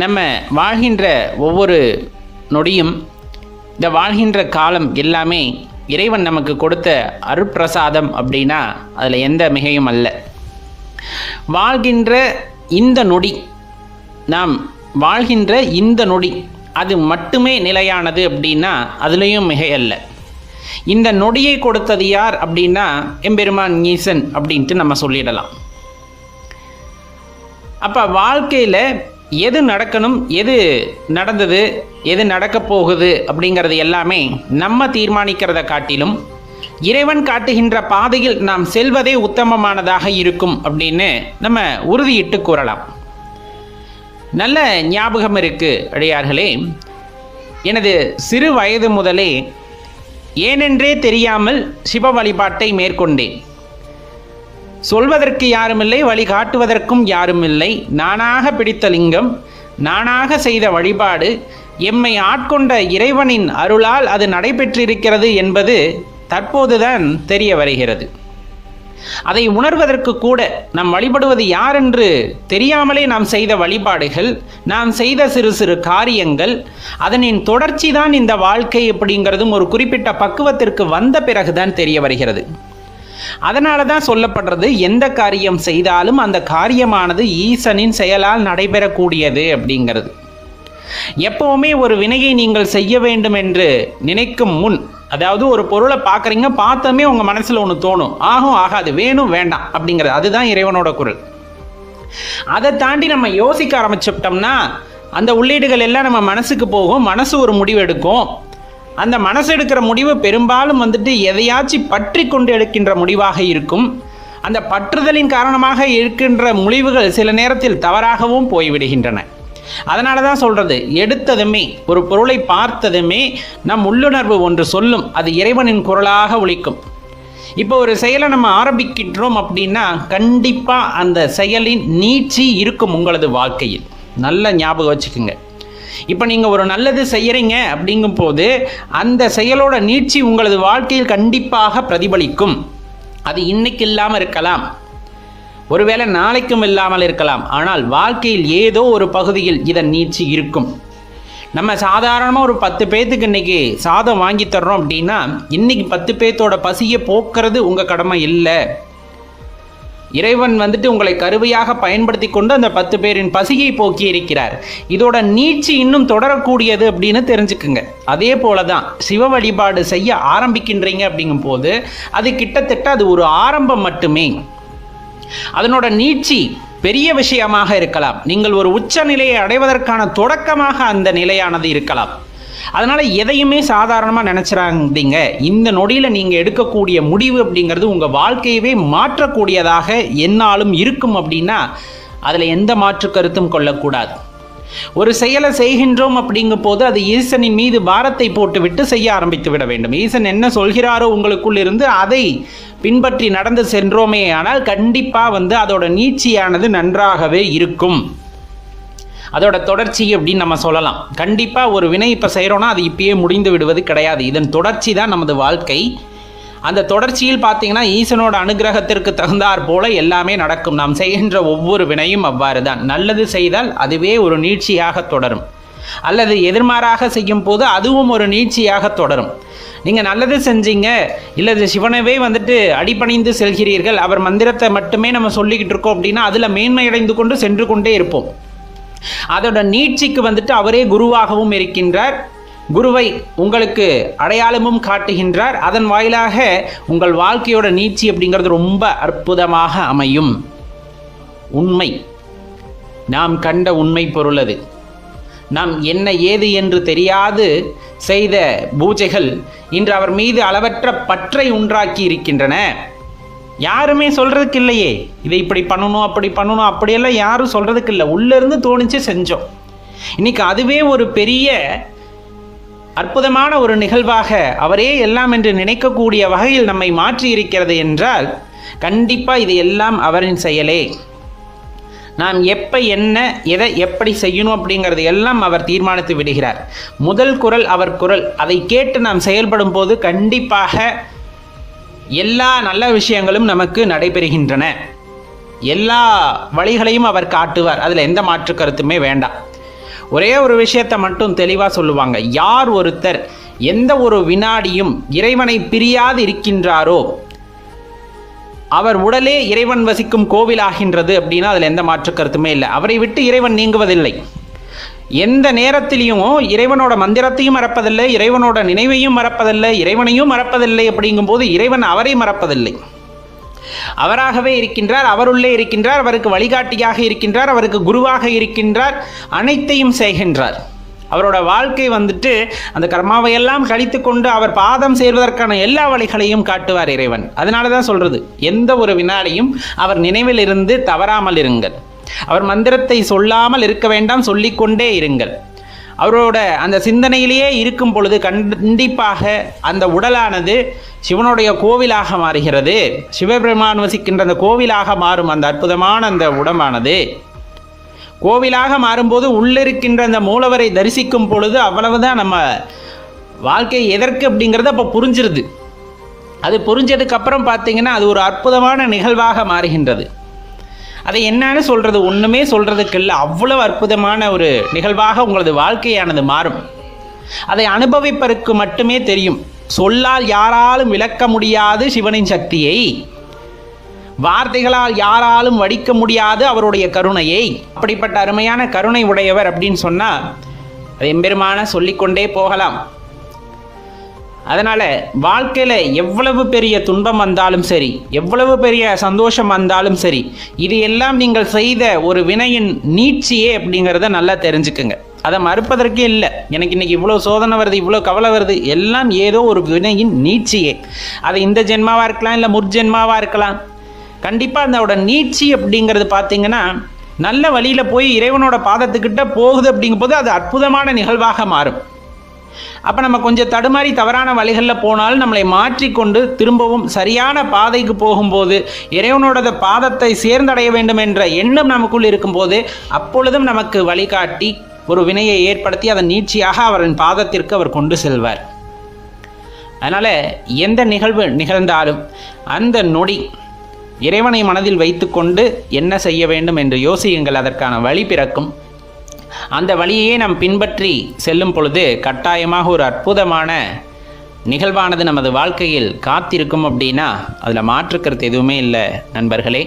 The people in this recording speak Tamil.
நம்ம வாழ்கின்ற ஒவ்வொரு நொடியும், இந்த வாழ்கின்ற காலம் எல்லாமே இறைவன் நமக்கு கொடுத்த அருட்பிரசாதம் அப்படின்னா அதில் எந்த மிகையும் அல்ல. வாழ்கின்ற இந்த நொடி, நாம் வாழ்கின்ற இந்த நொடி அது மட்டுமே நிலையானது அப்படின்னா அதுலேயும் மிகையல்ல. இந்த நொடியை கொடுத்தது யார் அப்படின்னா எம்பெருமான் ஈசன் அப்படின்ட்டு நம்ம சொல்லிடலாம். அப்போ வாழ்க்கையில் எது நடக்கணும், எது நடந்தது, எது நடக்கப் போகுது அப்படிங்கிறது எல்லாமே நம்ம தீர்மானிக்கிறத காட்டிலும் இறைவன் காட்டுகின்ற பாதையில் நாம் செல்வதே உத்தமமானதாக இருக்கும் அப்படின்னு நம்ம உறுதியிட்டு கூறலாம். நல்ல ஞாபகம் இருக்கு அடியார்களே, எனது சிறு வயது முதலே ஏனென்றே தெரியாமல் சிவ வழிபாட்டை மேற்கொண்டேன். சொல்வதற்கு யாருமில்லை, வழிகாட்டுவதற்கும் யாருமில்லை. நானாக பிடித்த லிங்கம், நானாக செய்த வழிபாடு, எம்மை ஆட்கொண்ட இறைவனின் அருளால் அது நடைபெற்றிருக்கிறது என்பது தற்போதுதான் தெரிய வருகிறது. அதை உணர்வதற்கு கூட நாம் வழிபடுவது யார் என்று தெரியாமலே நாம் செய்த வழிபாடுகள், நாம் செய்த சிறு சிறு காரியங்கள், அதனின் தொடர்ச்சி தான் இந்த வாழ்க்கை அப்படிங்கிறதும் ஒரு குறிப்பிட்ட பக்குவத்திற்கு வந்த பிறகுதான் தெரிய வருகிறது. அதனால தான் சொல்லப்படுறது, எந்த காரியம் செய்தாலும் அந்த காரியமானது ஈசனின் செயலால் நடைபெறக்கூடியது அப்படிங்கிறது. எப்பவுமே ஒரு வினையை நீங்கள் செய்ய வேண்டும் என்று நினைக்கும் முன், அதாவது ஒரு பொருளை பார்க்குறீங்க, பார்த்தோமே உங்கள் மனசில் ஒன்று தோணும், ஆகும் ஆகாது, வேணும் வேண்டாம் அப்படிங்கிறது, அதுதான் இறைவனோட குரல். அதை தாண்டி நம்ம யோசிக்க ஆரம்பிச்சுட்டோம்னா அந்த உள்ளீடுகள் எல்லாம் நம்ம மனசுக்கு போகும், மனசு ஒரு முடிவு எடுக்கும். அந்த மனசு எடுக்கிற முடிவு பெரும்பாலும் எதையாச்சும் பற்றி கொண்டு எடுக்கின்ற முடிவாக இருக்கும். அந்த பற்றுதலின் காரணமாக இருக்கின்ற முடிவுகள் சில நேரத்தில் தவறாகவும் போய்விடுகின்றன. அதனால தான் சொல்கிறது, எடுத்ததுமே ஒரு பொருளை பார்த்ததுமே நம் உள்ளுணர்வு ஒன்று சொல்லும், அது இறைவனின் குரலாக ஒலிக்கும். இப்போ ஒரு செயலை நம்ம ஆரம்பிக்கின்றோம் அப்படின்னா கண்டிப்பாக அந்த செயலின் நீட்சி இருக்கும் உங்களது வாழ்க்கையில். நல்ல ஞாபகம் வச்சுக்கோங்க. இப்போ நீங்கள் ஒரு நல்லது செய்கிறீங்க அப்படிங்கும் போது அந்த செயலோட நீட்சி உங்களது வாழ்க்கையில் கண்டிப்பாக பிரதிபலிக்கும். அது இன்னைக்கு இல்லாமல் இருக்கலாம், ஒருவேளை நாளைக்கும் இல்லாமல் இருக்கலாம், ஆனால் வாழ்க்கையில் ஏதோ ஒரு பகுதியில் இதன் நீட்சி இருக்கும். நம்ம சாதாரணமாக ஒரு 10 பேத்துக்கு இன்றைக்கி சாதம் வாங்கி தர்றோம் அப்படின்னா இன்றைக்கி 10 பேத்தோட பசியை போக்குறது உங்கள் கடமை இல்லை. இறைவன் உங்களை கருவியாக பயன்படுத்தி கொண்டு அந்த 10 பேரின் பசியை போக்கி இருக்கிறார். இதோட நீட்சி இன்னும் தொடரக்கூடியது அப்படின்னு தெரிஞ்சுக்குங்க. அதே போல தான் சிவ வழிபாடு செய்ய ஆரம்பிக்கின்றீங்க அப்படிங்கும் போது அது கிட்டத்தட்ட அது ஒரு ஆரம்பம் மட்டுமே. அதனோட நீட்சி பெரிய விஷயமாக இருக்கலாம். நீங்கள் ஒரு உச்ச நிலையை அடைவதற்கான தொடக்கமாக அந்த நிலையானது இருக்கலாம். அதனால் எதையுமே சாதாரணமாக நினச்சிடாதீங்க. இந்த நொடியில் நீங்கள் எடுக்கக்கூடிய முடிவு அப்படிங்கிறது உங்கள் வாழ்க்கையவே மாற்றக்கூடியதாக எந்நாளும் இருக்கும் அப்படின்னா அதில் எந்த மாற்று கருத்தும் கொள்ளக்கூடாது. ஒரு செயலை செய்கின்றோம் அப்படிங்கும் போது அது ஈசனின் மீது பாரத்தை போட்டுவிட்டு செய்ய ஆரம்பித்து விட வேண்டும். ஈசன் என்ன சொல்கிறாரோ உங்களுக்குள் இருந்து அதை பின்பற்றி நடந்து சென்றோமே ஆனால் கண்டிப்பாக அதோட நீட்சியானது நன்றாகவே இருக்கும். அதோட தொடர்ச்சி அப்படின்னு நம்ம சொல்லலாம். கண்டிப்பாக ஒரு வினை இப்போ செய்கிறோன்னா அது இப்பயே முடிந்து விடுவது கிடையாது. இதன் தொடர்ச்சி தான் நமது வாழ்க்கை. அந்த தொடர்ச்சியில் பார்த்தீங்கன்னா ஈசனோட அனுகிரகத்திற்கு தகுந்தாற் போல எல்லாமே நடக்கும். நாம் செய்கின்ற ஒவ்வொரு வினையும் அவ்வாறு தான். நல்லது செய்தால் அதுவே ஒரு நீட்சியாக தொடரும், அல்லது எதிர்மாறாக செய்யும் போது அதுவும் ஒரு நீட்சியாக தொடரும். நீங்கள் நல்லது செஞ்சீங்க, இல்லை சிவனவே அடிபணிந்து செல்கிறீர்கள், அவர் மந்திரத்தை மட்டுமே நம்ம சொல்லிக்கிட்டு இருக்கோம் அப்படின்னா அதில் மேன்மையடைந்து கொண்டு சென்று கொண்டே இருப்போம். அதோட நீட்சிக்கு அவரே குருவாகவும் இருக்கின்றார். குருவை உங்களுக்கு அடையாளமும் காட்டுகின்றார். அதன் வாயிலாக உங்கள் வாழ்க்கையோட நீட்சி அப்படிங்கிறது ரொம்ப அற்புதமாக அமையும். உண்மை, நாம் கண்ட உண்மை பொருள் அது. நாம் என்ன ஏது என்று தெரியாது செய்த பூஜைகள் இன்று அவர் மீது அளவற்ற பற்றை உண்டாக்கி இருக்கின்றன. யாருமே சொல்கிறதுக்கு இல்லையே, இதை இப்படி பண்ணணும் அப்படி பண்ணணும் அப்படியெல்லாம் யாரும் சொல்கிறதுக்கு இல்லை. உள்ளேருந்து தோணிச்சு செஞ்சோம். இன்னைக்கு அதுவே ஒரு பெரிய அற்புதமான ஒரு நிகழ்வாக அவரே எல்லாம் என்று நினைக்கக்கூடிய வகையில் நம்மை மாற்றி இருக்கிறது என்றால் கண்டிப்பாக இது எல்லாம் அவரின் செயலே. நாம் எப்போ என்ன எதை எப்படி செய்யணும் அப்படிங்கிறது எல்லாம் அவர் தீர்மானித்து விடுகிறார். முதல் குரல் அவர் குரல். அதை கேட்டு நாம் செயல்படும் போது கண்டிப்பாக எல்லா நல்ல விஷயங்களும் நமக்கு நடைபெறுகின்றன. எல்லா வழிகளையும் அவர் காட்டுவார். அதில் எந்த மாற்று கருத்துமே வேண்டாம். ஒரே ஒரு விஷயத்தை மட்டும் தெளிவாக சொல்லுவாங்க. யார் ஒருத்தர் எந்த ஒரு வினாடியும் இறைவனை பிரியாது இருக்கின்றாரோ அவர் உடலே இறைவன் வசிக்கும் கோவிலாகின்றது அப்படின்னா அதில் எந்த மாற்று கருத்துமே இல்லை. அவரை விட்டு இறைவன் நீங்குவதில்லை. எந்த நேரத்திலையும் இறைவனோட மந்திரத்தையும் மறப்பதில்லை, இறைவனோட நினைவையும் மறப்பதில்லை, இறைவனையும் மறப்பதில்லை. அப்படிங்கும்போது இறைவன் அவரை மறப்பதில்லை. அவராகவே இருக்கின்றார், அவருள்ளே இருக்கின்றார், அவருக்கு வழிகாட்டியாக இருக்கின்றார், அவருக்கு குருவாக இருக்கின்றார், அனைத்தையும் செய்கின்றார். அவரோட வாழ்க்கை அந்த கர்மாவையெல்லாம் கழித்து கொண்டு அவர் பாதம் சேர்வதற்கான எல்லா வழிகளையும் காட்டுவார் இறைவன். அதனால தான் சொல்றது, எந்த ஒரு வினாடியும் அவர் நினைவில் இருந்து தவறாமல் இருங்கள். அவர் மந்திரத்தை சொல்லாமல் இருக்க வேண்டாம், சொல்லிக்கொண்டே இருங்கள். அவரோட அந்த சிந்தனையிலேயே இருக்கும் பொழுது கண்டிப்பாக அந்த உடலானது சிவனுடைய கோவிலாக மாறுகிறது. சிவபெருமான் வசிக்கின்ற அந்த கோவிலாக மாறும். அந்த அற்புதமான அந்த உடம்பானது கோவிலாக மாறும்போது உள்ளிருக்கின்ற அந்த மூலவரை தரிசிக்கும் பொழுது அவ்வளவுதான் நம்ம வாழ்க்கை எதற்கு அப்படிங்கிறது அப்போ புரிஞ்சிருது. அது புரிஞ்சதுக்கப்புறம் பார்த்தீங்கன்னா அது ஒரு அற்புதமான நிகழ்வாக மாறுகின்றது. அதை என்னன்னு சொல்கிறது, ஒன்றுமே சொல்கிறதுக்கு இல்லை, அவ்வளவு அற்புதமான ஒரு நிகழ்வாக உங்களது வாழ்க்கையானது மாறும். அதை அனுபவிப்பதற்கு மட்டுமே தெரியும். சொல்லால் யாராலும் விளக்க முடியாது சிவனின் சக்தியை, வார்த்தைகளால் யாராலும் வடிக்க முடியாது அவருடைய கருணையை. அப்படிப்பட்ட அருமையான கருணை உடையவர் அப்படின்னு சொன்னால் அது எம்பெருமான சொல்லிக்கொண்டே போகலாம். அதனால் வாழ்க்கையில் எவ்வளவு பெரிய துன்பம் வந்தாலும் சரி, எவ்வளவு பெரிய சந்தோஷம் வந்தாலும் சரி, இது எல்லாம் நீங்கள் செய்த ஒரு வினையின் நீட்சியே அப்படிங்கிறத நல்லா தெரிஞ்சுக்குங்க. அதை மறுப்பதற்கே இல்லை. எனக்கு இன்றைக்கி இவ்வளோ சோதனை வருது, இவ்வளோ கவலை வருது, எல்லாம் ஏதோ ஒரு வினையின் நீட்சியே. அது இந்த ஜென்மாவாக இருக்கலாம், இல்லை முற்ஜென்மாவாக இருக்கலாம். கண்டிப்பாக அதோட நீட்சி அப்படிங்கிறது பார்த்திங்கன்னா நல்ல வழியில் போய் இறைவனோட பாதத்துக்கிட்ட போகுது. அப்படிங்கும்போது அது அற்புதமான நிகழ்வாக மாறும். அப்போ நம்ம கொஞ்சம் தடுமாறி தவறான வழிகளில் போனாலும் நம்மளை மாற்றிக்கொண்டு திரும்பவும் சரியான பாதைக்கு போகும்போது, இறைவனோட பாதத்தை சேர்ந்தடைய வேண்டும் என்ற எண்ணம் நமக்குள் இருக்கும்போது அப்பொழுதும் நமக்கு வழிகாட்டி ஒரு வினையை ஏற்படுத்தி அதன் நீட்சியாக அவரின் பாதத்திற்கு அவர் கொண்டு செல்வார். அதனால் எந்த நிகழ்வு நிகழ்ந்தாலும் அந்த நொடி இறைவனை மனதில் வைத்துக்கொண்டு என்ன செய்ய வேண்டும் என்று யோசியுங்கள். அதற்கான வழி பிறக்கும். அந்த வழியையே நாம் பின்பற்றி செல்லும் பொழுது கட்டாயமாக ஒரு அற்புதமான நிகழ்வானது நமது வாழ்க்கையில் காத்திருக்கும். அப்படின்னா அதில் மாற்றுக்கிறது எதுவுமே இல்லை நண்பர்களே.